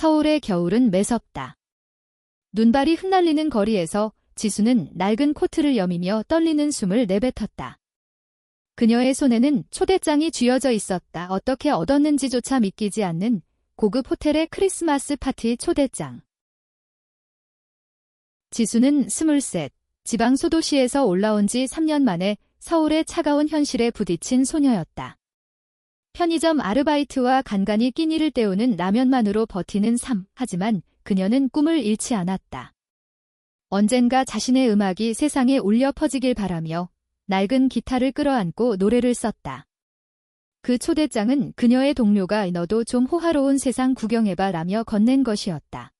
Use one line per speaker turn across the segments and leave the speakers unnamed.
서울의 겨울은 매섭다. 눈발이 흩날리는 거리에서 지수는 낡은 코트를 여미며 떨리는 숨을 내뱉었다. 그녀의 손에는 초대장이 쥐어져 있었다. 어떻게 얻었는지조차 믿기지 않는 고급 호텔의 크리스마스 파티 초대장. 지수는 23, 지방 소도시에서 올라온 지 3년 만에 서울의 차가운 현실에 부딪힌 소녀였다. 편의점 아르바이트와 간간히 끼니를 때우는 라면만으로 버티는 삶. 하지만 그녀는 꿈을 잃지 않았다. 언젠가 자신의 음악이 세상에 울려 퍼지길 바라며 낡은 기타를 끌어안고 노래를 썼다. 그 초대장은 그녀의 동료가 너도 좀 호화로운 세상 구경해봐 라며 건넨 것이었다.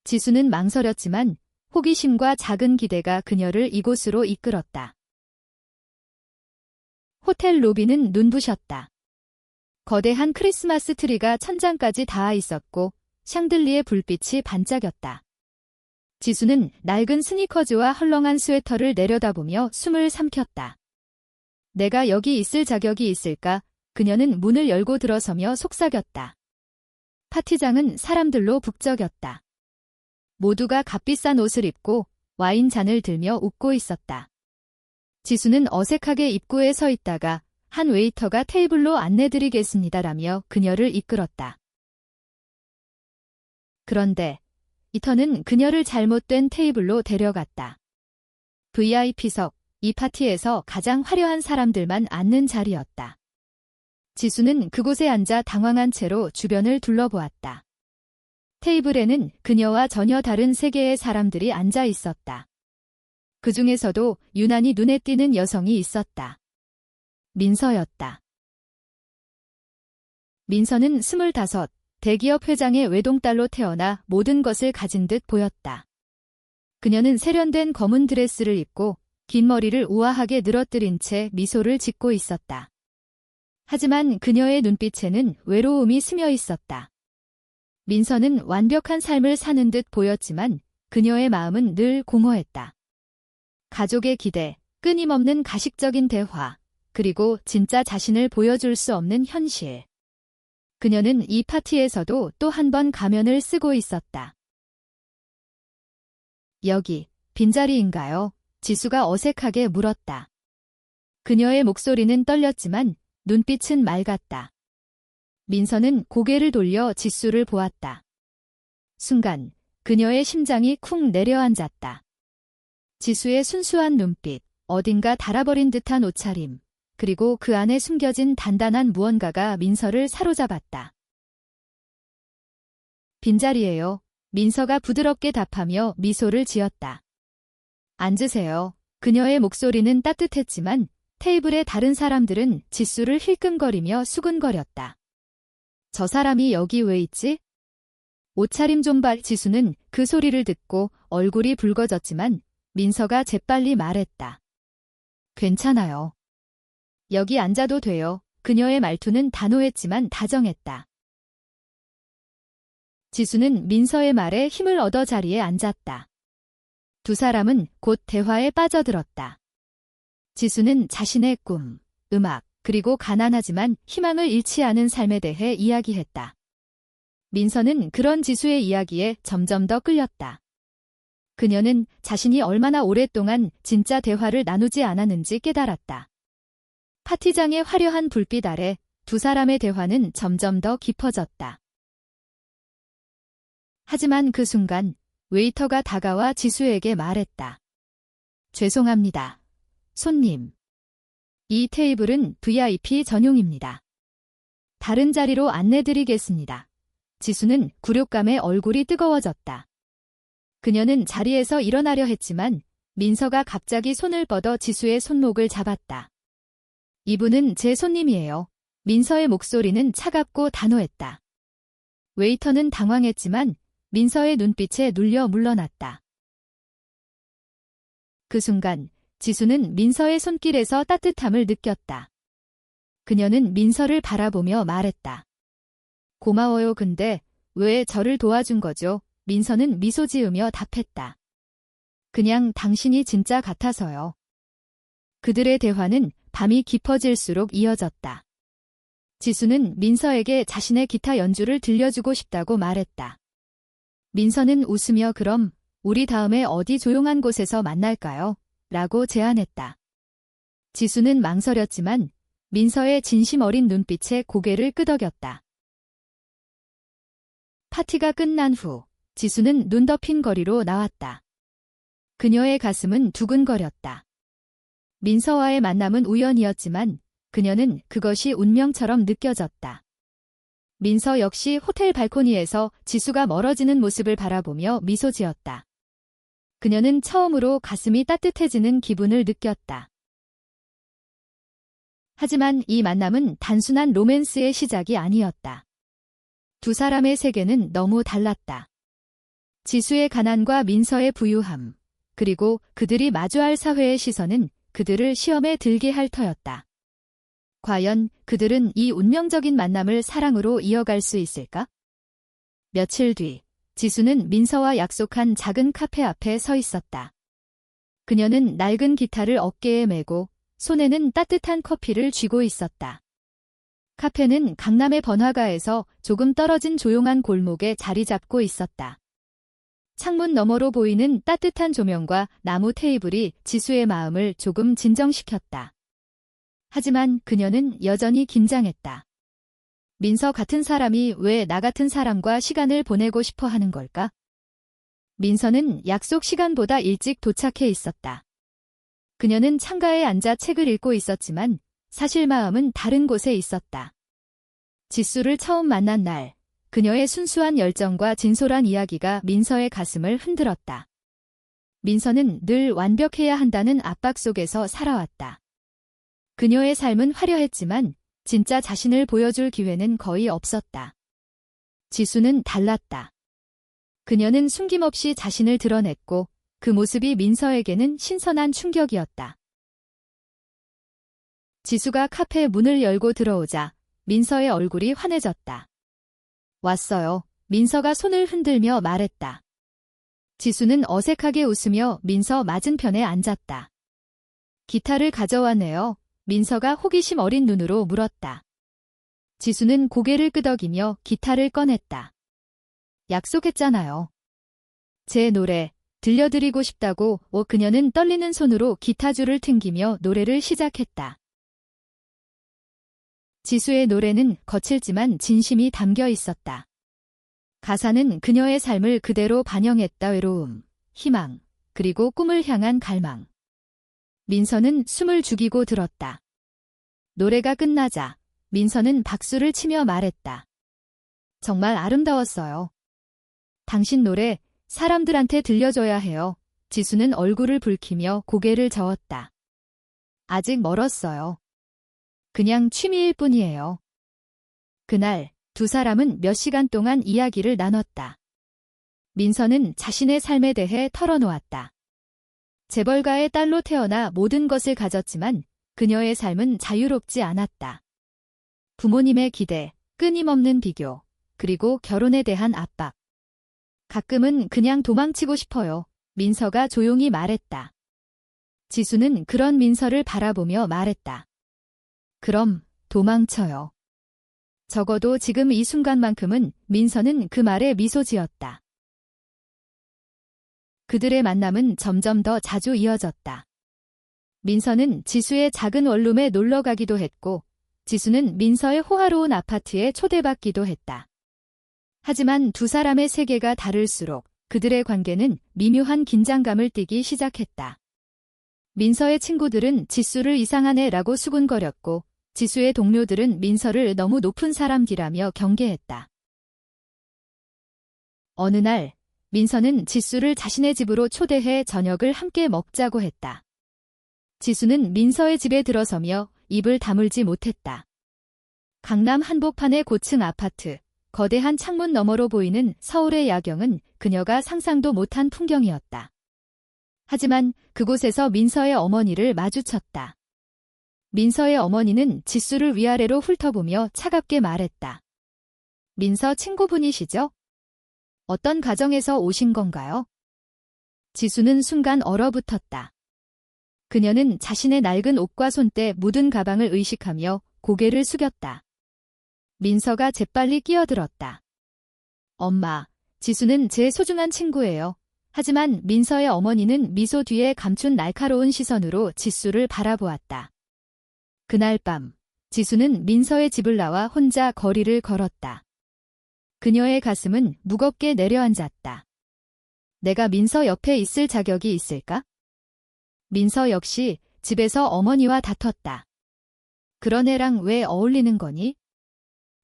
지수는 망설였지만 호기심과 작은 기대가 그녀를 이곳으로 이끌었다. 호텔 로비는 눈부셨다. 거대한 크리스마스 트리가 천장까지 닿아 있었고 샹들리에 불빛이 반짝였다. 지수는 낡은 스니커즈와 헐렁한 스웨터를 내려다보며 숨을 삼켰다. 내가 여기 있을 자격이 있을까? 그녀는 문을 열고 들어서며 속삭였다. 파티장은 사람들로 북적였다. 모두가 값비싼 옷을 입고 와인 잔을 들며 웃고 있었다. 지수는 어색하게 입구에 서 있다가 한 웨이터가 테이블로 안내드리겠습니다라며 그녀를 이끌었다. 그런데 이터는 그녀를 잘못된 테이블로 데려갔다. VIP석, 이 파티에서 가장 화려한 사람들만 앉는 자리였다. 지수는 그곳에 앉아 당황한 채로 주변을 둘러보았다. 테이블에는 그녀와 전혀 다른 세계의 사람들이 앉아 있었다. 그 중에서도 유난히 눈에 띄는 여성이 있었다. 민서였다. 민서는 25, 대기업 회장의 외동딸로 태어나 모든 것을 가진 듯 보였다. 그녀는 세련된 검은 드레스를 입고 긴 머리를 우아하게 늘어뜨린 채 미소를 짓고 있었다. 하지만 그녀의 눈빛에는 외로움이 스며 있었다. 민서는 완벽한 삶을 사는 듯 보였지만 그녀의 마음은 늘 공허했다. 가족의 기대, 끊임없는 가식적인 대화, 그리고 진짜 자신을 보여줄 수 없는 현실. 그녀는 이 파티에서도 또 한 번 가면을 쓰고 있었다. 여기, 빈자리인가요? 지수가 어색하게 물었다. 그녀의 목소리는 떨렸지만 눈빛은 맑았다. 민서는 고개를 돌려 지수를 보았다. 순간 그녀의 심장이 쿵 내려앉았다. 지수의 순수한 눈빛, 어딘가 닳아버린 듯한 옷차림, 그리고 그 안에 숨겨진 단단한 무언가가 민서를 사로잡았다. 빈자리예요. 민서가 부드럽게 답하며 미소를 지었다. 앉으세요. 그녀의 목소리는 따뜻했지만 테이블의 다른 사람들은 지수를 힐끔거리며 수근거렸다. 저 사람이 여기 왜 있지? 옷차림 좀 봐. 지수는 그 소리를 듣고 얼굴이 붉어졌지만 민서가 재빨리 말했다. 괜찮아요. 여기 앉아도 돼요. 그녀의 말투는 단호했지만 다정했다. 지수는 민서의 말에 힘을 얻어 자리에 앉았다. 두 사람은 곧 대화에 빠져들었다. 지수는 자신의 꿈, 음악, 그리고 가난하지만 희망을 잃지 않은 삶에 대해 이야기했다. 민서는 그런 지수의 이야기에 점점 더 끌렸다. 그녀는 자신이 얼마나 오랫동안 진짜 대화를 나누지 않았는지 깨달았다. 파티장의 화려한 불빛 아래 두 사람의 대화는 점점 더 깊어졌다. 하지만 그 순간 웨이터가 다가와 지수에게 말했다. 죄송합니다. 손님. 이 테이블은 VIP 전용입니다. 다른 자리로 안내드리겠습니다. 지수는 굴욕감에 얼굴이 뜨거워졌다. 그녀는 자리에서 일어나려 했지만 민서가 갑자기 손을 뻗어 지수의 손목을 잡았다. 이분은 제 손님이에요. 민서의 목소리는 차갑고 단호했다. 웨이터는 당황했지만 민서의 눈빛에 눌려 물러났다. 그 순간 지수는 민서의 손길에서 따뜻함을 느꼈다. 그녀는 민서를 바라보며 말했다. 고마워요. 근데 왜 저를 도와준 거죠? 민서는 미소 지으며 답했다. 그냥 당신이 진짜 같아서요. 그들의 대화는 밤이 깊어질수록 이어졌다. 지수는 민서에게 자신의 기타 연주를 들려주고 싶다고 말했다. 민서는 웃으며 그럼 우리 다음에 어디 조용한 곳에서 만날까요? 라고 제안했다. 지수는 망설였지만 민서의 진심 어린 눈빛에 고개를 끄덕였다. 파티가 끝난 후 지수는 눈 덮인 거리로 나왔다. 그녀의 가슴은 두근거렸다. 민서와의 만남은 우연이었지만 그녀는 그것이 운명처럼 느껴졌다. 민서 역시 호텔 발코니에서 지수가 멀어지는 모습을 바라보며 미소 지었다. 그녀는 처음으로 가슴이 따뜻해지는 기분을 느꼈다. 하지만 이 만남은 단순한 로맨스의 시작이 아니었다. 두 사람의 세계는 너무 달랐다. 지수의 가난과 민서의 부유함, 그리고 그들이 마주할 사회의 시선은 그들을 시험에 들게 할 터였다. 과연 그들은 이 운명적인 만남을 사랑으로 이어갈 수 있을까? 며칠 뒤, 지수는 민서와 약속한 작은 카페 앞에 서 있었다. 그녀는 낡은 기타를 어깨에 메고 손에는 따뜻한 커피를 쥐고 있었다. 카페는 강남의 번화가에서 조금 떨어진 조용한 골목에 자리 잡고 있었다. 창문 너머로 보이는 따뜻한 조명과 나무 테이블이 지수의 마음을 조금 진정시켰다. 하지만 그녀는 여전히 긴장했다. 민서 같은 사람이 왜 나 같은 사람과 시간을 보내고 싶어 하는 걸까? 민서는 약속 시간보다 일찍 도착해 있었다. 그녀는 창가에 앉아 책을 읽고 있었지만 사실 마음은 다른 곳에 있었다. 지수를 처음 만난 날, 그녀의 순수한 열정과 진솔한 이야기가 민서의 가슴을 흔들었다. 민서는 늘 완벽해야 한다는 압박 속에서 살아왔다. 그녀의 삶은 화려했지만 진짜 자신을 보여줄 기회는 거의 없었다. 지수는 달랐다. 그녀는 숨김없이 자신을 드러냈고 그 모습이 민서에게는 신선한 충격이었다. 지수가 카페 문을 열고 들어오자 민서의 얼굴이 환해졌다. 왔어요. 민서가 손을 흔들며 말했다. 지수는 어색하게 웃으며 민서 맞은편에 앉았다. 기타를 가져왔네요. 민서가 호기심 어린 눈으로 물었다. 지수는 고개를 끄덕이며 기타를 꺼냈다. 약속했잖아요. 제 노래 들려드리고 싶다고. 그녀는 떨리는 손으로 기타줄을 튕기며 노래를 시작했다. 지수의 노래는 거칠지만 진심이 담겨 있었다. 가사는 그녀의 삶을 그대로 반영했다. 외로움, 희망, 그리고 꿈을 향한 갈망. 민서는 숨을 죽이고 들었다. 노래가 끝나자 민서는 박수를 치며 말했다. 정말 아름다웠어요. 당신 노래 사람들한테 들려줘야 해요. 지수는 얼굴을 붉히며 고개를 저었다. 아직 멀었어요. 그냥 취미일 뿐이에요. 그날 두 사람은 몇 시간 동안 이야기를 나눴다. 민서는 자신의 삶에 대해 털어놓았다. 재벌가의 딸로 태어나 모든 것을 가졌지만 그녀의 삶은 자유롭지 않았다. 부모님의 기대, 끊임없는 비교, 그리고 결혼에 대한 압박. 가끔은 그냥 도망치고 싶어요. 민서가 조용히 말했다. 지수는 그런 민서를 바라보며 말했다. 그럼 도망쳐요. 적어도 지금 이 순간만큼은. 민서는 그 말에 미소 지었다. 그들의 만남은 점점 더 자주 이어졌다. 민서는 지수의 작은 원룸에 놀러 가기도 했고, 지수는 민서의 호화로운 아파트에 초대받기도 했다. 하지만 두 사람의 세계가 다를수록 그들의 관계는 미묘한 긴장감을 띠기 시작했다. 민서의 친구들은 지수를 이상한 애라고 수군거렸고, 지수의 동료들은 민서를 너무 높은 사람이라며 경계했다. 어느 날, 민서는 지수를 자신의 집으로 초대해 저녁을 함께 먹자고 했다. 지수는 민서의 집에 들어서며 입을 다물지 못했다. 강남 한복판의 고층 아파트, 거대한 창문 너머로 보이는 서울의 야경은 그녀가 상상도 못한 풍경이었다. 하지만 그곳에서 민서의 어머니를 마주쳤다. 민서의 어머니는 지수를 위아래로 훑어보며 차갑게 말했다. 민서 친구분이시죠? 어떤 가정에서 오신 건가요? 지수는 순간 얼어붙었다. 그녀는 자신의 낡은 옷과 손때 묻은 가방을 의식하며 고개를 숙였다. 민서가 재빨리 끼어들었다. 엄마, 지수는 제 소중한 친구예요. 하지만 민서의 어머니는 미소 뒤에 감춘 날카로운 시선으로 지수를 바라보았다. 그날 밤, 지수는 민서의 집을 나와 혼자 거리를 걸었다. 그녀의 가슴은 무겁게 내려앉았다. 내가 민서 옆에 있을 자격이 있을까? 민서 역시 집에서 어머니와 다퉜다. 그런 애랑 왜 어울리는 거니?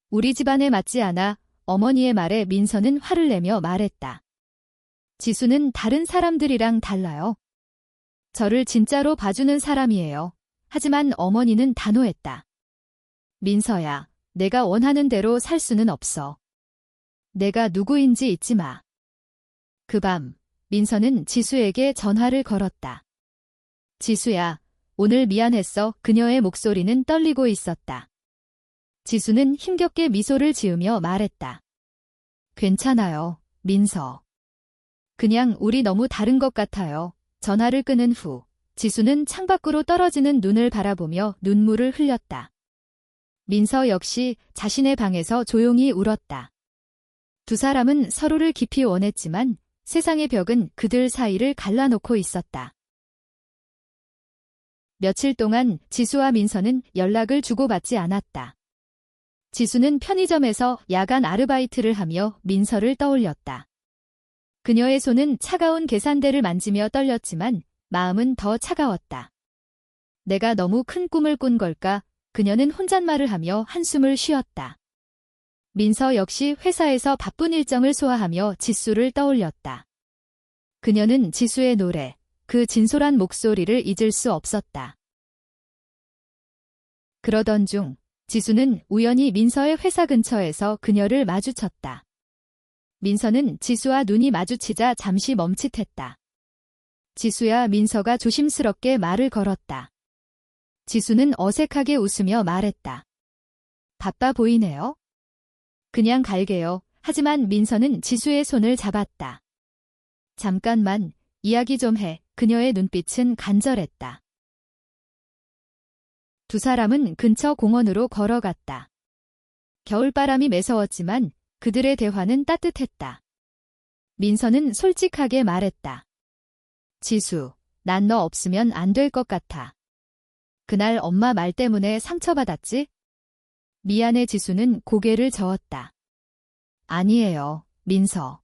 우리 집안에 맞지 않아. 어머니의 말에 민서는 화를 내며 말했다. 지수는 다른 사람들이랑 달라요. 저를 진짜로 봐주는 사람이에요. 하지만 어머니는 단호했다. 민서야, 내가 원하는 대로 살 수는 없어. 내가 누구인지 잊지 마. 그 밤, 민서는 지수에게 전화를 걸었다. 지수야, 오늘 미안했어. 그녀의 목소리는 떨리고 있었다. 지수는 힘겹게 미소를 지으며 말했다. 괜찮아요, 민서. 그냥 우리 너무 다른 것 같아요. 전화를 끊은 후, 지수는 창밖으로 떨어지는 눈을 바라보며 눈물을 흘렸다. 민서 역시 자신의 방에서 조용히 울었다. 두 사람은 서로를 깊이 원했지만 세상의 벽은 그들 사이를 갈라놓고 있었다. 며칠 동안 지수와 민서는 연락을 주고받지 않았다. 지수는 편의점에서 야간 아르바이트를 하며 민서를 떠올렸다. 그녀의 손은 차가운 계산대를 만지며 떨렸지만 마음은 더 차가웠다. 내가 너무 큰 꿈을 꾼 걸까? 그녀는 혼잣말을 하며 한숨을 쉬었다. 민서 역시 회사에서 바쁜 일정을 소화하며 지수를 떠올렸다. 그녀는 지수의 노래, 그 진솔한 목소리를 잊을 수 없었다. 그러던 중 지수는 우연히 민서의 회사 근처에서 그녀를 마주쳤다. 민서는 지수와 눈이 마주치자 잠시 멈칫했다. 지수야. 민서가 조심스럽게 말을 걸었다. 지수는 어색하게 웃으며 말했다. 바빠 보이네요. 그냥 갈게요. 하지만 민서는 지수의 손을 잡았다. 잠깐만, 이야기 좀 해. 그녀의 눈빛은 간절했다. 두 사람은 근처 공원으로 걸어갔다. 겨울바람이 매서웠지만 그들의 대화는 따뜻했다. 민서는 솔직하게 말했다. 지수, 난 너 없으면 안 될 것 같아. 그날 엄마 말 때문에 상처받았지? 미안해. 지수는 고개를 저었다. 아니에요, 민서.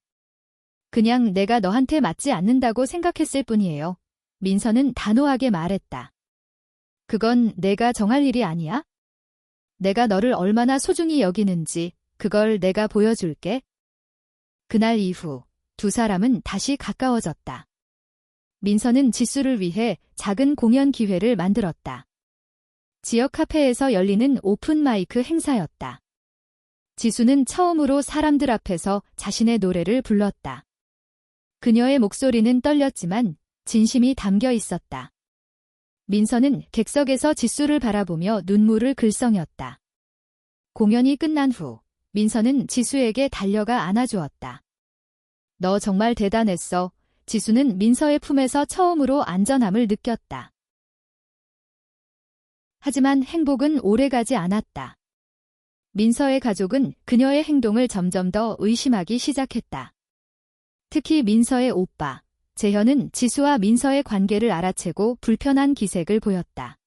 그냥 내가 너한테 맞지 않는다고 생각했을 뿐이에요. 민서는 단호하게 말했다. 그건 내가 정할 일이 아니야? 내가 너를 얼마나 소중히 여기는지 그걸 내가 보여줄게. 그날 이후 두 사람은 다시 가까워졌다. 민서는 지수를 위해 작은 공연 기회를 만들었다. 지역 카페에서 열리는 오픈 마이크 행사였다. 지수는 처음으로 사람들 앞에서 자신의 노래를 불렀다. 그녀의 목소리는 떨렸지만 진심이 담겨 있었다. 민서는 객석에서 지수를 바라보며 눈물을 글썽였다. 공연이 끝난 후 민서는 지수에게 달려가 안아주었다. 너 정말 대단했어. 지수는 민서의 품에서 처음으로 안전함을 느꼈다. 하지만 행복은 오래가지 않았다. 민서의 가족은 그녀의 행동을 점점 더 의심하기 시작했다. 특히 민서의 오빠, 재현은 지수와 민서의 관계를 알아채고 불편한 기색을 보였다.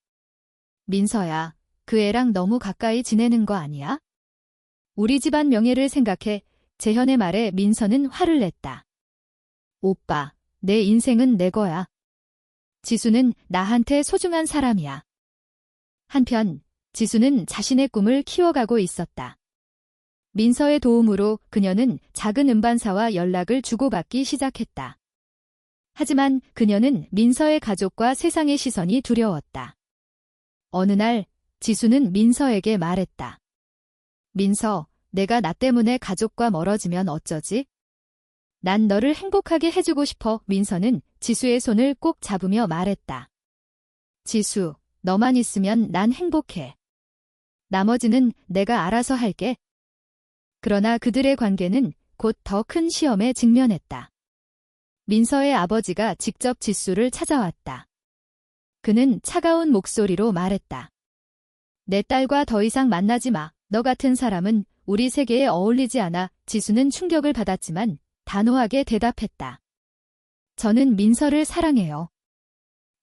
민서야, 그 애랑 너무 가까이 지내는 거 아니야? 우리 집안 명예를 생각해. 재현의 말에 민서는 화를 냈다. 오빠, 내 인생은 내 거야. 지수는 나한테 소중한 사람이야. 한편 지수는 자신의 꿈을 키워가고 있었다. 민서의 도움으로 그녀는 작은 음반사와 연락을 주고받기 시작했다. 하지만 그녀는 민서의 가족과 세상의 시선이 두려웠다. 어느 날 지수는 민서에게 말했다. 민서, 내가 나 때문에 가족과 멀어지면 어쩌지? 난 너를 행복하게 해주고 싶어. 민서는 지수의 손을 꼭 잡으며 말했다. 지수, 너만 있으면 난 행복해. 나머지는 내가 알아서 할게. 그러나 그들의 관계는 곧 더 큰 시험에 직면했다. 민서의 아버지가 직접 지수를 찾아왔다. 그는 차가운 목소리로 말했다. 내 딸과 더 이상 만나지 마. 너 같은 사람은 우리 세계에 어울리지 않아. 지수는 충격을 받았지만 단호하게 대답했다. 저는 민서를 사랑해요.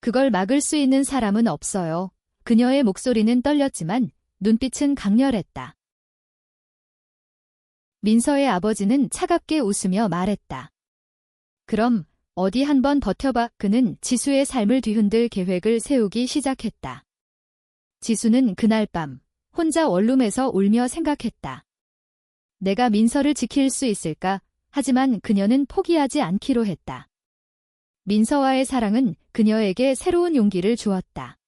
그걸 막을 수 있는 사람은 없어요. 그녀의 목소리는 떨렸지만 눈빛은 강렬했다. 민서의 아버지는 차갑게 웃으며 말했다. 그럼 어디 한번 버텨봐. 그는 지수의 삶을 뒤흔들 계획을 세우기 시작했다. 지수는 그날 밤 혼자 원룸에서 울며 생각했다. 내가 민서를 지킬 수 있을까? 하지만 그녀는 포기하지 않기로 했다. 민서와의 사랑은 그녀에게 새로운 용기를 주었다.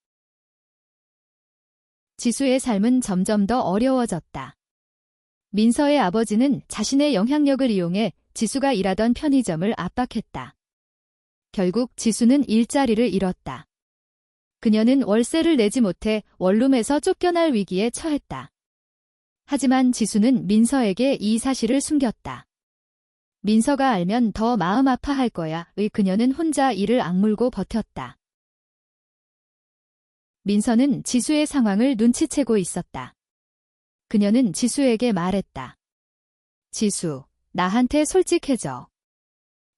지수의 삶은 점점 더 어려워졌다. 민서의 아버지는 자신의 영향력을 이용해 지수가 일하던 편의점을 압박했다. 결국 지수는 일자리를 잃었다. 그녀는 월세를 내지 못해 원룸에서 쫓겨날 위기에 처했다. 하지만 지수는 민서에게 이 사실을 숨겼다. 민서가 알면 더 마음 아파할 거야. 그녀는 혼자 이를 악물고 버텼다. 민서는 지수의 상황을 눈치채고 있었다. 그녀는 지수에게 말했다. 지수, 나한테 솔직해져.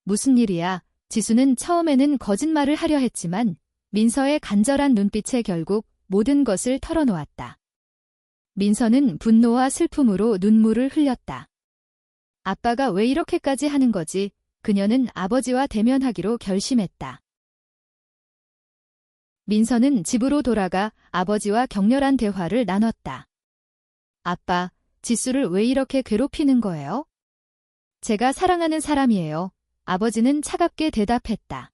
무슨 일이야? 지수는 처음에는 거짓말을 하려 했지만 민서의 간절한 눈빛에 결국 모든 것을 털어놓았다. 민서는 분노와 슬픔으로 눈물을 흘렸다. 아빠가 왜 이렇게까지 하는 거지? 그녀는 아버지와 대면하기로 결심했다. 민서는 집으로 돌아가 아버지와 격렬한 대화를 나눴다. 아빠, 지수를 왜 이렇게 괴롭히는 거예요? 제가 사랑하는 사람이에요. 아버지는 차갑게 대답했다.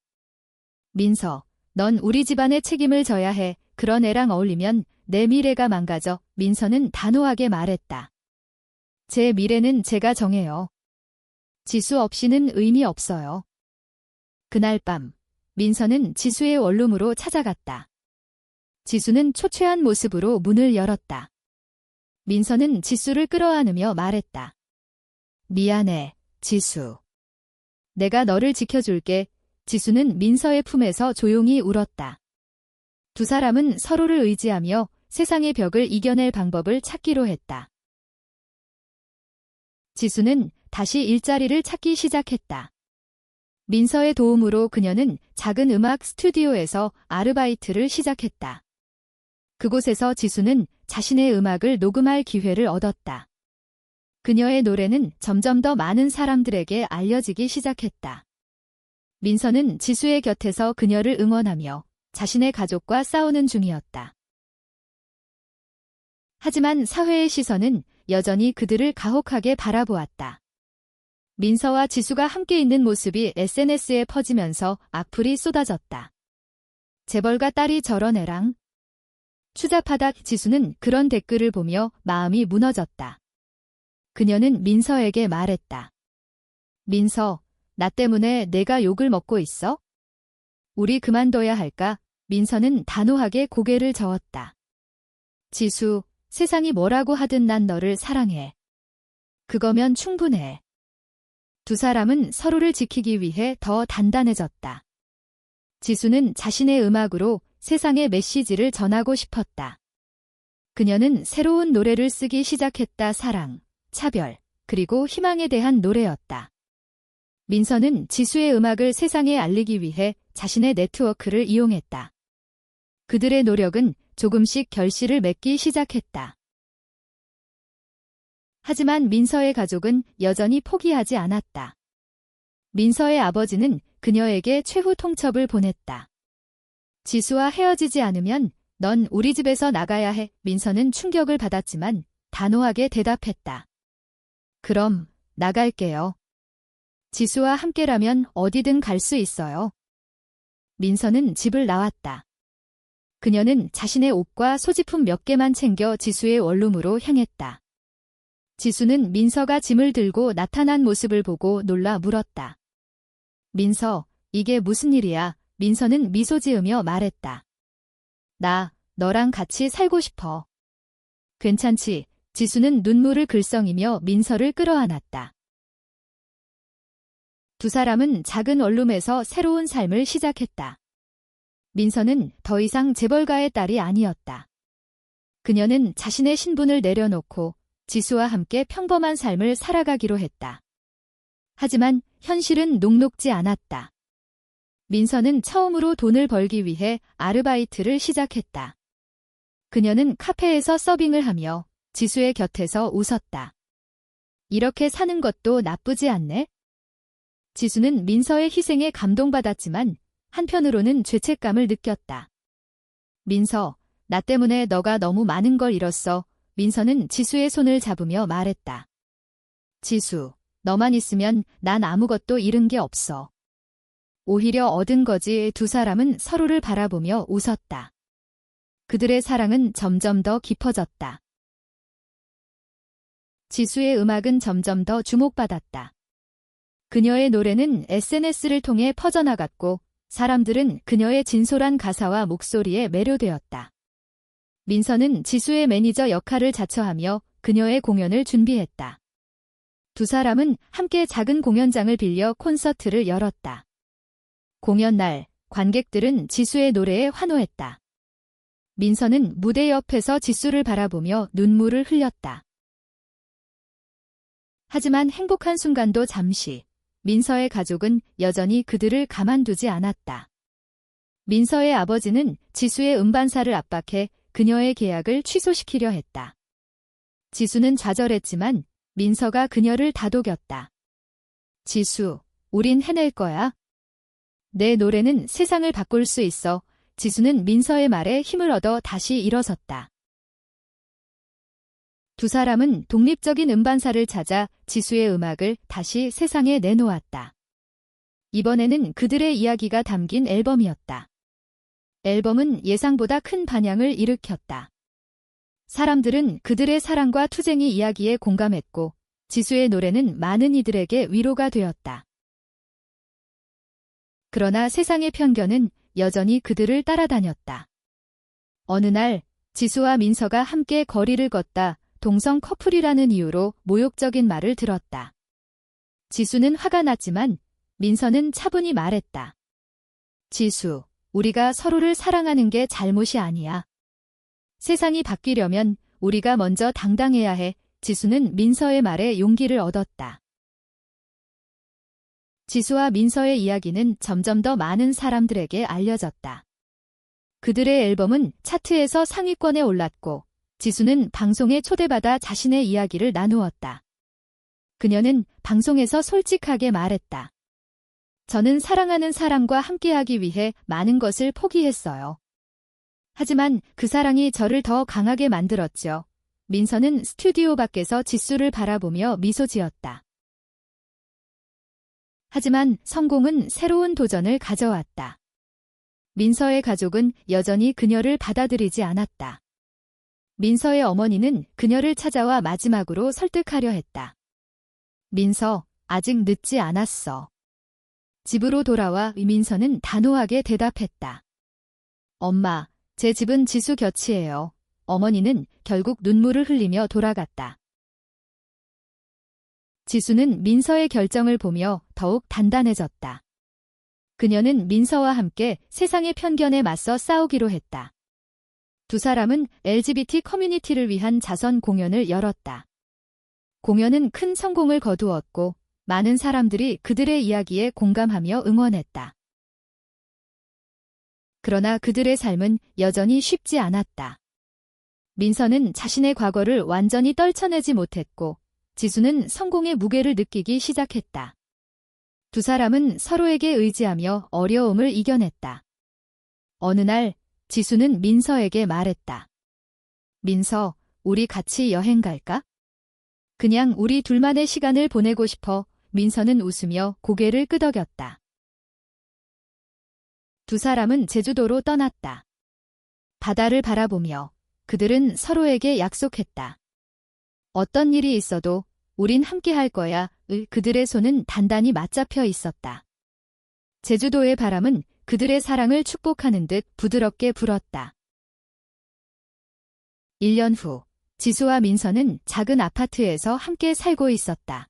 민서, 넌 우리 집안의 책임을 져야 해. 그런 애랑 어울리면 내 미래가 망가져. 민서는 단호하게 말했다. 제 미래는 제가 정해요. 지수 없이는 의미 없어요. 그날 밤, 민서는 지수의 원룸으로 찾아갔다. 지수는 초췌한 모습으로 문을 열었다. 민서는 지수를 끌어안으며 말했다. 미안해, 지수. 내가 너를 지켜줄게. 지수는 민서의 품에서 조용히 울었다. 두 사람은 서로를 의지하며 세상의 벽을 이겨낼 방법을 찾기로 했다. 지수는 다시 일자리를 찾기 시작했다. 민서의 도움으로 그녀는 작은 음악 스튜디오에서 아르바이트를 시작했다. 그곳에서 지수는 자신의 음악을 녹음할 기회를 얻었다. 그녀의 노래는 점점 더 많은 사람들에게 알려지기 시작했다. 민서는 지수의 곁에서 그녀를 응원하며 자신의 가족과 싸우는 중이었다. 하지만 사회의 시선은 여전히 그들을 가혹하게 바라보았다. 민서와 지수가 함께 있는 모습이 SNS에 퍼지면서 악플이 쏟아졌다. 재벌가 딸이 저런 애랑. 추잡하다. 지수는 그런 댓글을 보며 마음이 무너졌다. 그녀는 민서에게 말했다. 민서, 나 때문에 내가 욕을 먹고 있어? 우리 그만둬야 할까? 민서는 단호하게 고개를 저었다. 지수, 세상이 뭐라고 하든 난 너를 사랑해. 그거면 충분해. 두 사람은 서로를 지키기 위해 더 단단해졌다. 지수는 자신의 음악으로 세상에 메시지를 전하고 싶었다. 그녀는 새로운 노래를 쓰기 시작했다. 사랑, 차별, 그리고 희망에 대한 노래였다. 민서는 지수의 음악을 세상에 알리기 위해 자신의 네트워크를 이용했다. 그들의 노력은 조금씩 결실을 맺기 시작했다. 하지만 민서의 가족은 여전히 포기하지 않았다. 민서의 아버지는 그녀에게 최후 통첩을 보냈다. 지수와 헤어지지 않으면 넌 우리 집에서 나가야 해. 민서는 충격을 받았지만 단호하게 대답했다. 그럼 나갈게요. 지수와 함께라면 어디든 갈 수 있어요. 민서는 집을 나왔다. 그녀는 자신의 옷과 소지품 몇 개만 챙겨 지수의 원룸으로 향했다. 지수는 민서가 짐을 들고 나타난 모습을 보고 놀라 물었다. 민서, 이게 무슨 일이야? 민서는 미소 지으며 말했다. 나, 너랑 같이 살고 싶어. 괜찮지? 지수는 눈물을 글썽이며 민서를 끌어안았다. 두 사람은 작은 원룸에서 새로운 삶을 시작했다. 민서는 더 이상 재벌가의 딸이 아니었다. 그녀는 자신의 신분을 내려놓고 지수와 함께 평범한 삶을 살아가기로 했다. 하지만 현실은 녹록지 않았다. 민서는 처음으로 돈을 벌기 위해 아르바이트를 시작했다. 그녀는 카페에서 서빙을 하며 지수의 곁에서 웃었다. 이렇게 사는 것도 나쁘지 않네? 지수는 민서의 희생에 감동받았지만 한편으로는 죄책감을 느꼈다. 민서, 나 때문에 너가 너무 많은 걸 잃었어. 민서는 지수의 손을 잡으며 말했다. 지수, 너만 있으면 난 아무것도 잃은 게 없어. 오히려 얻은 거지. 두 사람은 서로를 바라보며 웃었다. 그들의 사랑은 점점 더 깊어졌다. 지수의 음악은 점점 더 주목받았다. 그녀의 노래는 SNS를 통해 퍼져나갔고 사람들은 그녀의 진솔한 가사와 목소리에 매료되었다. 민서는 지수의 매니저 역할을 자처하며 그녀의 공연을 준비했다. 두 사람은 함께 작은 공연장을 빌려 콘서트를 열었다. 공연 날, 관객들은 지수의 노래에 환호했다. 민서는 무대 옆에서 지수를 바라보며 눈물을 흘렸다. 하지만 행복한 순간도 잠시, 민서의 가족은 여전히 그들을 가만두지 않았다. 민서의 아버지는 지수의 음반사를 압박해 그녀의 계약을 취소시키려 했다. 지수는 좌절했지만 민서가 그녀를 다독였다. 지수, 우린 해낼 거야. 내 노래는 세상을 바꿀 수 있어. 지수는 민서의 말에 힘을 얻어 다시 일어섰다. 두 사람은 독립적인 음반사를 찾아 지수의 음악을 다시 세상에 내놓았다. 이번에는 그들의 이야기가 담긴 앨범이었다. 앨범은 예상보다 큰 반향을 일으켰다. 사람들은 그들의 사랑과 투쟁이 이야기에 공감했고 지수의 노래는 많은 이들에게 위로가 되었다. 그러나 세상의 편견은 여전히 그들을 따라다녔다. 어느 날 지수와 민서가 함께 거리를 걷다 동성 커플이라는 이유로 모욕적인 말을 들었다. 지수는 화가 났지만 민서는 차분히 말했다. 지수, 우리가 서로를 사랑하는 게 잘못이 아니야. 세상이 바뀌려면 우리가 먼저 당당해야 해. 지수는 민서의 말에 용기를 얻었다. 지수와 민서의 이야기는 점점 더 많은 사람들에게 알려졌다. 그들의 앨범은 차트에서 상위권에 올랐고 지수는 방송에 초대받아 자신의 이야기를 나누었다. 그녀는 방송에서 솔직하게 말했다. 저는 사랑하는 사람과 함께하기 위해 많은 것을 포기했어요. 하지만 그 사랑이 저를 더 강하게 만들었죠. 민서는 스튜디오 밖에서 지수를 바라보며 미소 지었다. 하지만 성공은 새로운 도전을 가져왔다. 민서의 가족은 여전히 그녀를 받아들이지 않았다. 민서의 어머니는 그녀를 찾아와 마지막으로 설득하려 했다. 민서, 아직 늦지 않았어. 집으로 돌아와 민서는 단호하게 대답했다. 엄마, 제 집은 지수 곁이에요. 어머니는 결국 눈물을 흘리며 돌아갔다. 지수는 민서의 결정을 보며 더욱 단단해졌다. 그녀는 민서와 함께 세상의 편견에 맞서 싸우기로 했다. 두 사람은 LGBT 커뮤니티를 위한 자선 공연을 열었다. 공연은 큰 성공을 거두었고 많은 사람들이 그들의 이야기에 공감하며 응원했다. 그러나 그들의 삶은 여전히 쉽지 않았다. 민서는 자신의 과거를 완전히 떨쳐내지 못했고 지수는 성공의 무게를 느끼기 시작했다. 두 사람은 서로에게 의지하며 어려움을 이겨냈다. 어느 날 지수는 민서에게 말했다. 민서, 우리 같이 여행 갈까? 그냥 우리 둘만의 시간을 보내고 싶어. 민서는 웃으며 고개를 끄덕였다. 두 사람은 제주도로 떠났다. 바다를 바라보며 그들은 서로에게 약속했다. 어떤 일이 있어도 우린 함께 할 거야. 그들의 손은 단단히 맞잡혀 있었다. 제주도의 바람은 그들의 사랑을 축복하는 듯 부드럽게 불었다. 1년 후, 지수와 민서는 작은 아파트에서 함께 살고 있었다.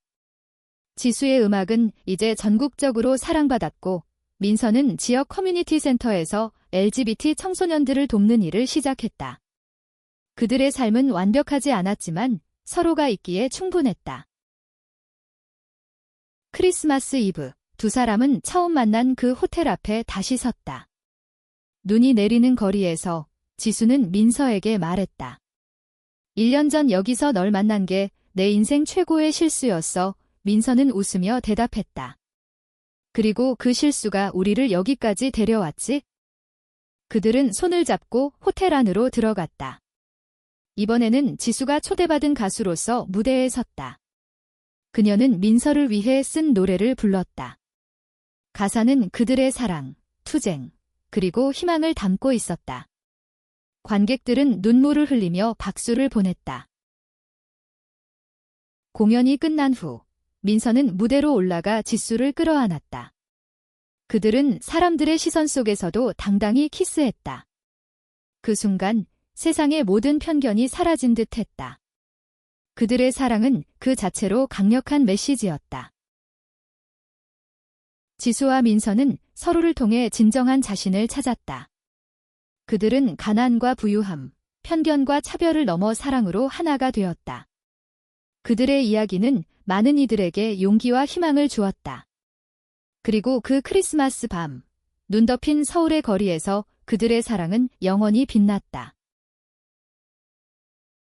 지수의 음악은 이제 전국적으로 사랑받았고, 민서는 지역 커뮤니티 센터에서 LGBT 청소년들을 돕는 일을 시작했다. 그들의 삶은 완벽하지 않았지만 서로가 있기에 충분했다. 크리스마스 이브, 두 사람은 처음 만난 그 호텔 앞에 다시 섰다. 눈이 내리는 거리에서 지수는 민서에게 말했다. 1년 전 여기서 널 만난 게 내 인생 최고의 실수였어. 민서는 웃으며 대답했다. 그리고 그 실수가 우리를 여기까지 데려왔지? 그들은 손을 잡고 호텔 안으로 들어갔다. 이번에는 지수가 초대받은 가수로서 무대에 섰다. 그녀는 민서를 위해 쓴 노래를 불렀다. 가사는 그들의 사랑, 투쟁, 그리고 희망을 담고 있었다. 관객들은 눈물을 흘리며 박수를 보냈다. 공연이 끝난 후 민서는 무대로 올라가 지수를 끌어안았다. 그들은 사람들의 시선 속에서도 당당히 키스했다. 그 순간 세상의 모든 편견이 사라진 듯 했다. 그들의 사랑은 그 자체로 강력한 메시지였다. 지수와 민서는 서로를 통해 진정한 자신을 찾았다. 그들은 가난과 부유함, 편견과 차별을 넘어 사랑으로 하나가 되었다. 그들의 이야기는 많은 이들에게 용기와 희망을 주었다. 그리고 그 크리스마스 밤, 눈 덮인 서울의 거리에서 그들의 사랑은 영원히 빛났다.